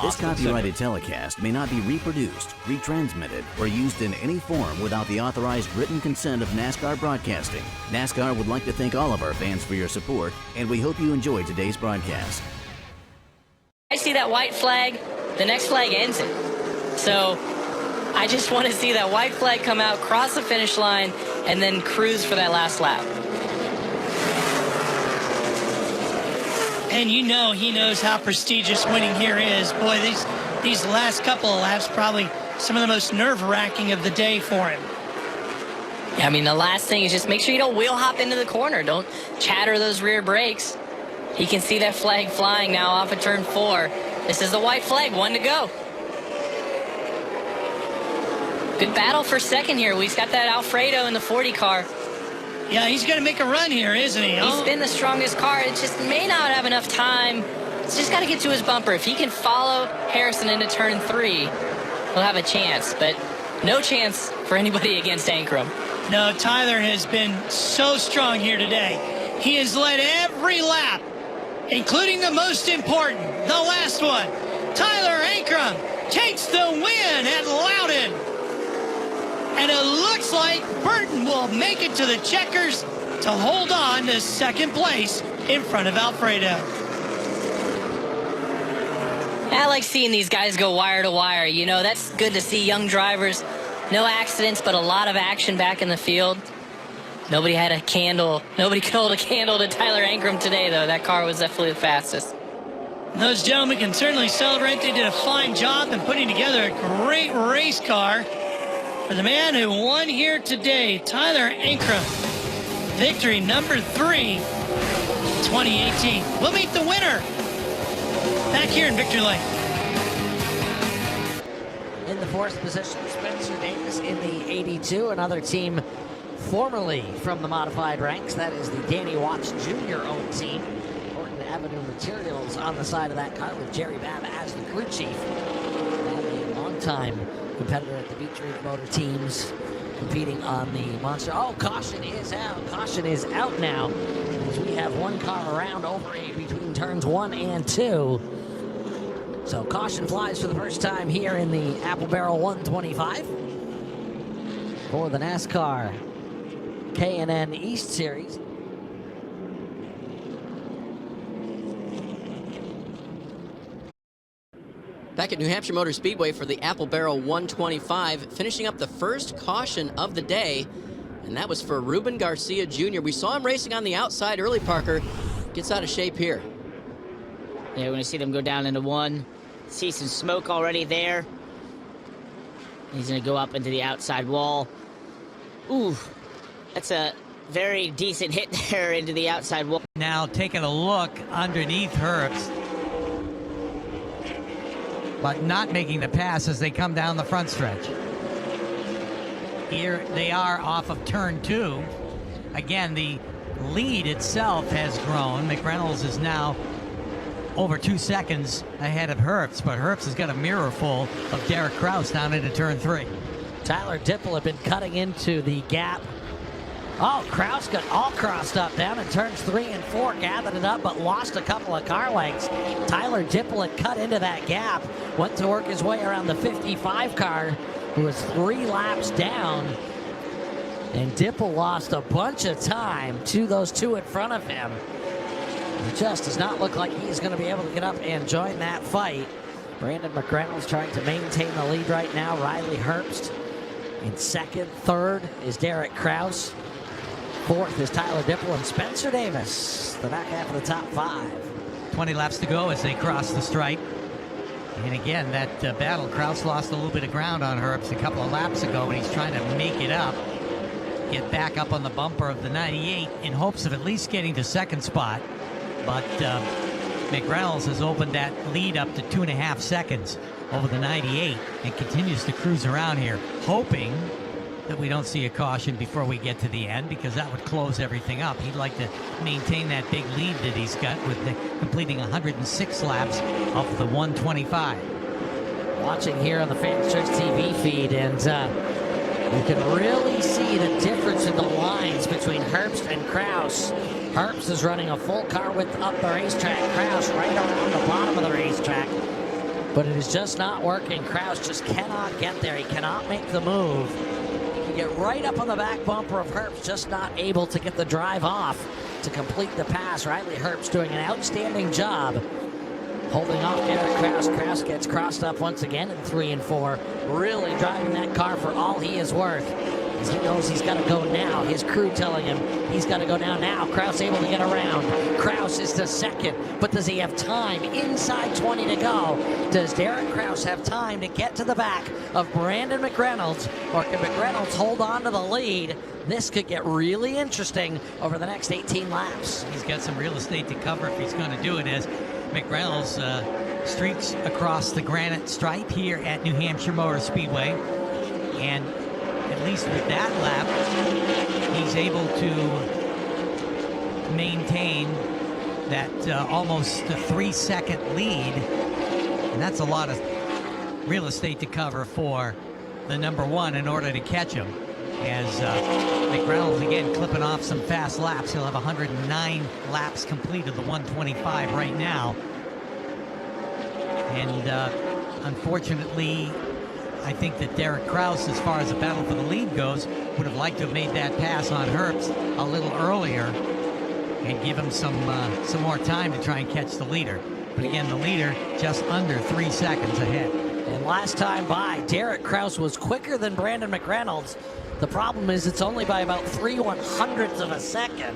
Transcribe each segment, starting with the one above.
This copyrighted telecast may not be reproduced, retransmitted, or used in any form without the authorized written consent of NASCAR Broadcasting. NASCAR would like to thank all of our fans for your support, and we hope you enjoyed today's broadcast. I see that white flag, the next flag ends it. So I just want to see that white flag come out, cross the finish line, and then cruise for that last lap. And you know he knows how prestigious winning here is. Boy, these last couple of laps probably some of the most nerve-wracking of the day for him. Yeah, I mean, the last thing is just make sure you don't wheel hop into the corner. Don't chatter those rear brakes. He can see that flag flying now off of turn 4. This is the white flag, 1 to go. Good battle for second here. We've got that Alfredo in the 40 car. Yeah, he's going to make a run here, isn't he? He's been the strongest car. It just may not have enough time. It's just got to get to his bumper. If he can follow Harrison into turn 3, he'll have a chance. But no chance for anybody against Ankrum. No, Tyler has been so strong here today. He has led every lap, including the most important, the last one. Tyler Ankrum takes the win at Loudon. And it looks like Burton will make it to the checkers to hold on to second place in front of Alfredo. I like seeing these guys go wire to wire. You know, that's good to see young drivers. No accidents, but a lot of action back in the field. Nobody had a candle. Nobody could hold a candle to Tyler Ankrum today, though. That car was definitely the fastest. Those gentlemen can certainly celebrate. They did a fine job in putting together a great race car. For the man who won here today, Tyler Ankrum. Victory number 3, 2018. We'll meet the winner back here in Victory Lane. In the 4th position, Spencer Davis in the 82, another team formerly from the modified ranks. That is the Danny Watts Jr. owned team. Horton Avenue Materials on the side of that car with Jerry Babb as the crew chief. And a longtime competitor at the Beach Ridge Motor teams competing on the Monster. Oh, caution is out. Caution is out now as we have one car around over between turns 1 and 2. So caution flies for the first time here in the Apple Barrel 125 for the NASCAR K&N East Series. Back at New Hampshire Motor Speedway for the Apple Barrel 125, finishing up the first caution of the day, and that was for Ruben Garcia Jr. We saw him racing on the outside early. Parker gets out of shape here. Yeah, we're going to see them go down into 1. See some smoke already there. He's going to go up into the outside wall. Ooh, that's a very decent hit there into the outside wall. Now taking a look underneath Herbst, but not making the pass as they come down the front stretch. Here they are off of turn 2. Again, the lead itself has grown. McReynolds is now over 2 seconds ahead of Herbst, but Herbst has got a mirror full of Derek Kraus down into turn 3. Tyler Dipple had been cutting into the gap. Oh, Kraus got all crossed up down in turns 3 and 4, gathered it up, but lost a couple of car lengths. Tyler Dipple had cut into that gap, went to work his way around the 55 car, who was 3 laps down. And Dipple lost a bunch of time to those 2 in front of him. It just does not look like he's going to be able to get up and join that fight. Brandon McReynolds trying to maintain the lead right now. Riley Herbst in second. Third is Derek Kraus. 4th is Tyler Dipple and Spencer Davis, the back half of the top 5. 20 laps to go as they cross the stripe. And again, that battle, Kraus lost a little bit of ground on Herbst a couple of laps ago, and he's trying to make it up, get back up on the bumper of the 98 in hopes of at least getting to second spot. But McReynolds has opened that lead up to 2.5 seconds over the 98 and continues to cruise around here, hoping that we don't see a caution before we get to the end, because that would close everything up. He'd like to maintain that big lead that he's got with completing 106 laps of the 125. Watching here on the Fans Church TV feed, and you can really see the difference in the lines between Herbst and Kraus. Herbst is running a full car width up the racetrack. Kraus right around the bottom of the racetrack. but it is just not working. Kraus just cannot get there. He cannot make the move. He can get right up on the back bumper of Herbst, just not able to get the drive off to complete the pass. Riley Herbst doing an outstanding job holding off Derek Kraus. Kraus gets crossed up once again in 3 and 4, really driving that car for all he is worth. He knows he's got to go now. His crew telling him he's got to go down now. Kraus able to get around. Kraus is to second, but does he have time? Inside 20 to go. Does Derek Kraus have time to get to the back of Brandon McReynolds, or can McReynolds hold on to the lead? This could get really interesting over the next 18 laps. He's got some real estate to cover if he's going to do it, as McReynolds streaks across the granite stripe here at New Hampshire Motor Speedway. And at least with that lap, he's able to maintain that almost a 3-second lead. And that's a lot of real estate to cover for the number 1 in order to catch him. As McReynolds again clipping off some fast laps. He'll have 109 laps completed, the 125 right now. And unfortunately, I think that Derek Kraus, as far as the battle for the lead goes, would have liked to have made that pass on Herbst a little earlier and give him some more time to try and catch the leader. But again, the leader just under 3 seconds ahead. And last time by, Derek Kraus was quicker than Brandon McReynolds. The problem is it's only by about 3/100ths of a second.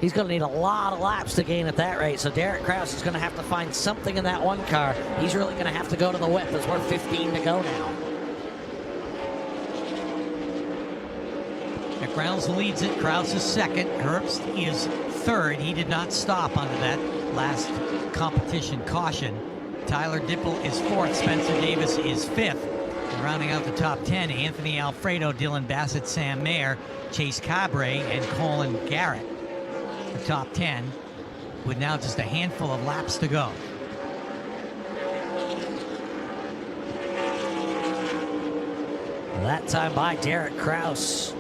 He's going to need a lot of laps to gain at that rate, so Derek Kraus is going to have to find something in that one car. He's really going to have to go to the whip as we're 15 to go now. McReynolds leads it. Kraus is second. Herbst is third. He did not stop under that last competition caution. Tyler Dipple is fourth. Spencer Davis is fifth. And rounding out the top 10, Anthony Alfredo, Dylan Bassett, Sam Mayer, Chase Cabre, and Colin Garrett. The top 10 with now just a handful of laps to go. That time by Derek Kraus,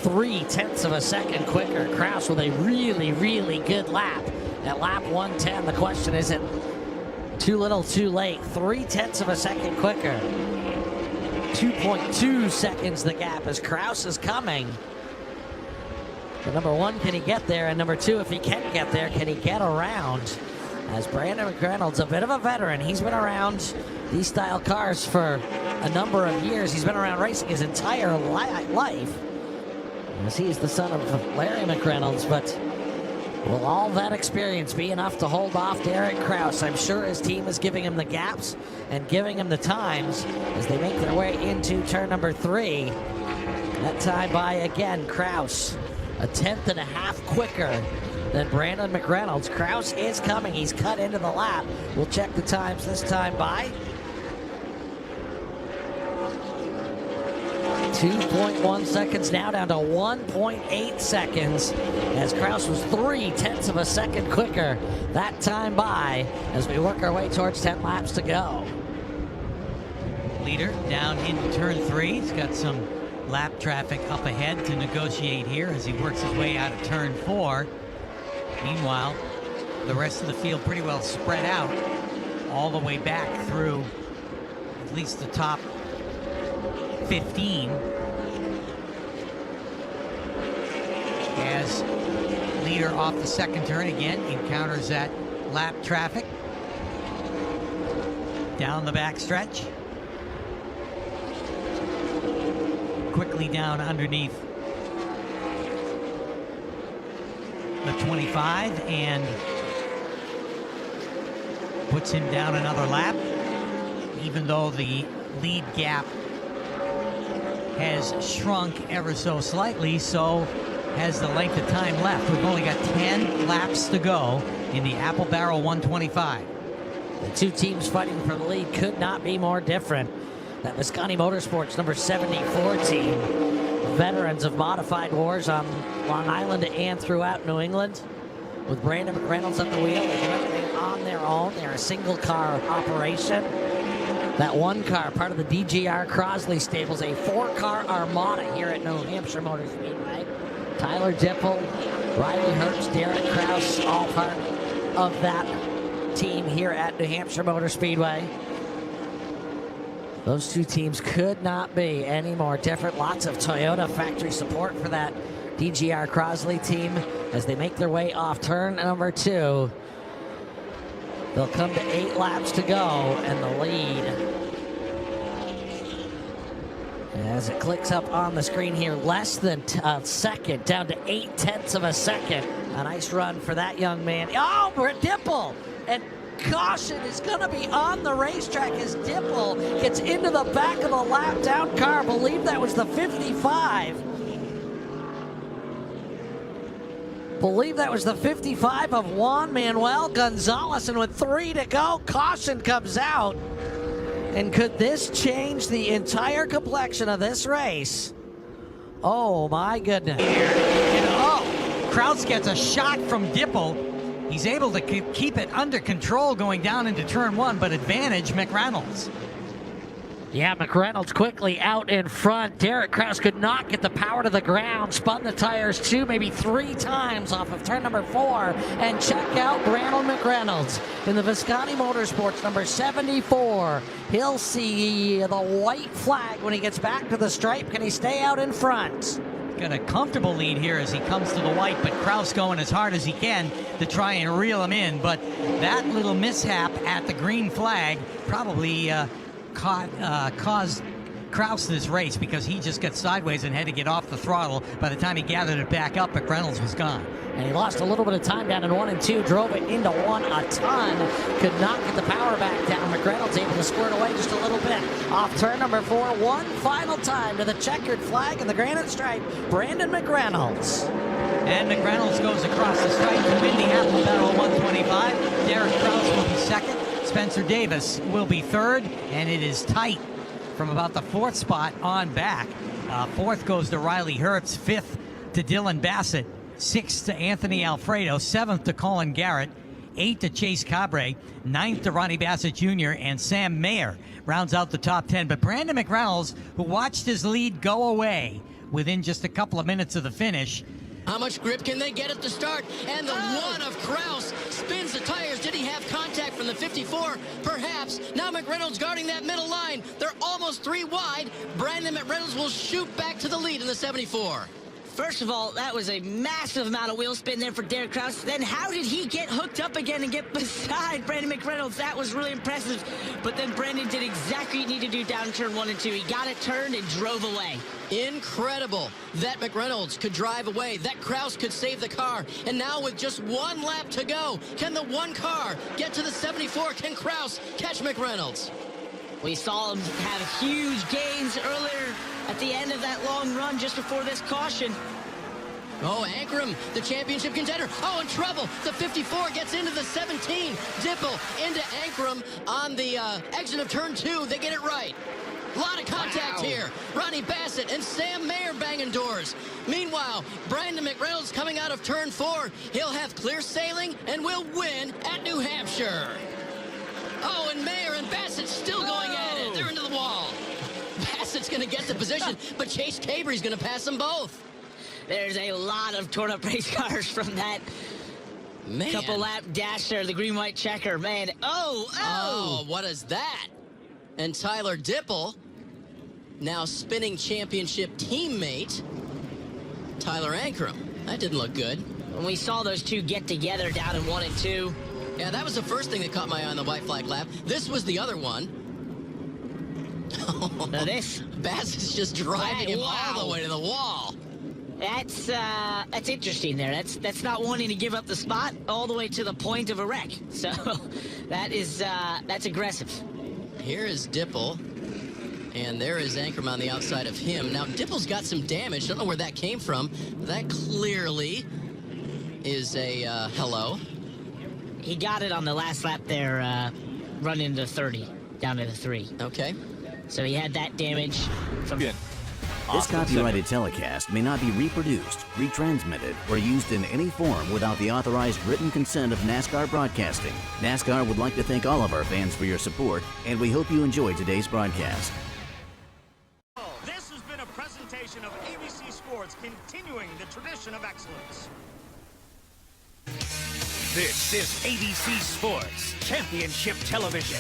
0.3 of a second quicker. Kraus with a really, really good lap at lap 110. The question is it too little, too late? 0.3 of a second quicker. 2.2 seconds the gap as Kraus is coming. But number 1, can he get there? And number 2, if he can get there, can he get around? As Brandon McReynolds, a bit of a veteran, he's been around these style cars for a number of years. He's been around racing his entire life, as he is the son of Larry McReynolds. But will all that experience be enough to hold off Derek Kraus? I'm sure his team is giving him the gaps and giving him the times as they make their way into turn number 3. That time by again, Kraus, 1/10.5 quicker than Brandon McReynolds. Kraus is coming. He's cut into the lap. We'll check the times this time by 2.1 seconds, now down to 1.8 seconds, as Kraus was 0.3 of a second quicker that time by, as we work our way towards 10 laps to go. Leader down into turn 3. He's got some lap traffic up ahead to negotiate here as he works his way out of turn 4. Meanwhile, the rest of the field pretty well spread out all the way back through at least the top 15. As leader off the second turn again encounters that lap traffic down the back stretch. Quickly down underneath the 25 and puts him down another lap, even though the lead gap has shrunk ever so slightly, so has the length of time left. We've only got 10 laps to go in the Apple Barrel 125. The two teams fighting for the lead could not be more different. That Visconti Motorsports number 74 team, veterans of modified wars on Long Island and throughout New England, with Brandon McReynolds at the wheel. They do everything on their own. They're a single car operation. That one car, part of the DGR Crosley stables, a 4-car armada here at New Hampshire Motor Speedway. Tyler Dipple, Riley Herbst, Derek Kraus, all part of that team here at New Hampshire Motor Speedway. Those two teams could not be any more different. Lots of Toyota factory support for that DGR Crosley team as they make their way off turn number 2. They'll come to 8 laps to go, and the lead, as it clicks up on the screen here, less than a second, down to 0.8 of a second. A nice run for that young man. Oh, Dipple! And caution is going to be on the racetrack as Dipple gets into the back of the lap down car. I believe that was the 55. Believe that was the 55 of Juan Manuel Gonzalez, and with 3 to go, caution comes out. And could this change the entire complexion of this race? Oh my goodness. Kraus gets a shot from Dipple. He's able to keep it under control going down into turn 1, but advantage McReynolds. Yeah, McReynolds quickly out in front. Derek Kraus could not get the power to the ground. Spun the tires 2, maybe 3 times off of turn number 4. And check out Brandon McReynolds in the Visconti Motorsports number 74. He'll see the white flag when he gets back to the stripe. Can he stay out in front? Got a comfortable lead here as he comes to the white, but Kraus going as hard as he can to try and reel him in. But that little mishap at the green flag probably caused Kraus this race, because he just got sideways and had to get off the throttle. By the time he gathered it back up, McReynolds was gone. And he lost a little bit of time down in 1 and 2, drove it into 1 a ton, could not get the power back down. McReynolds able to squirt away just a little bit off turn number 4. One final time to the checkered flag and the granite stripe, Brandon McReynolds. And McReynolds goes across the stripe to win the Apple Battle 125. Derek Kraus will be second. Spencer Davis will be third, and it is tight from about the 4th spot on back. 4th goes to Riley Herbst, 5th to Dylan Bassett, 6th to Anthony Alfredo, 7th to Colin Garrett, 8th to Chase Cabre, 9th to Ronnie Bassett Jr., and Sam Mayer rounds out the top 10. But Brandon McReynolds, who watched his lead go away within just a couple of minutes of the finish. How much grip can they get at the start? And the 1 of Kraus spins the tires. Did he have contact from the 54? Perhaps. Now McReynolds guarding that middle line. They're almost 3 wide. Brandon McReynolds will shoot back to the lead in the 74. First of all, that was a massive amount of wheel spin there for Derek Kraus. Then how did he get hooked up again and get beside Brandon McReynolds? That was really impressive. But then Brandon did exactly what he needed to do down turn 1 and 2. He got it turned and drove away. Incredible that McReynolds could drive away, that Kraus could save the car. And now with just 1 lap to go, can the 1 car get to the 74? Can Kraus catch McReynolds? We saw him have huge gains earlier at the end of that long run just before this caution. Oh, Ankrum, the championship contender. Oh, in trouble. The 54 gets into the 17. Dipple into Ankrum on the exit of turn 2. They get it right. A lot of contact here. Ronnie Bassett and Sam Mayer banging doors. Meanwhile, Brandon McReynolds coming out of turn 4. He'll have clear sailing and will win at New Hampshire. Oh, and Mayer and Bassett still going at it. They're into the wall. Bassett's going to get the position, but Chase Cabre's going to pass them both. There's a lot of torn-up race cars from that couple lap dash there, the green-white checker, man. Oh, what is that? And Tyler Dipple, now spinning championship teammate, Tyler Ankrum. That didn't look good. When we saw those two get together down in 1 and 2. Yeah, that was the first thing that caught my eye on the white flag lap. This was the other one. Now this Bassett's just driving him all the way to the wall. That's interesting there. That's not wanting to give up the spot all the way to the point of a wreck. So that's aggressive. Here is Dipple, and there is Ankrum on the outside of him. Now Dipple's got some damage. Don't know where that came from. That clearly is a hello. He got it on the last lap there, running into 30, down to the 3. Okay. So he had that damage from... This copyrighted telecast may not be reproduced, retransmitted, or used in any form without the authorized written consent of NASCAR Broadcasting. NASCAR would like to thank all of our fans for your support, and we hope you enjoyed today's broadcast. This has been a presentation of ABC Sports, continuing the tradition of excellence. This is ABC Sports Championship Television.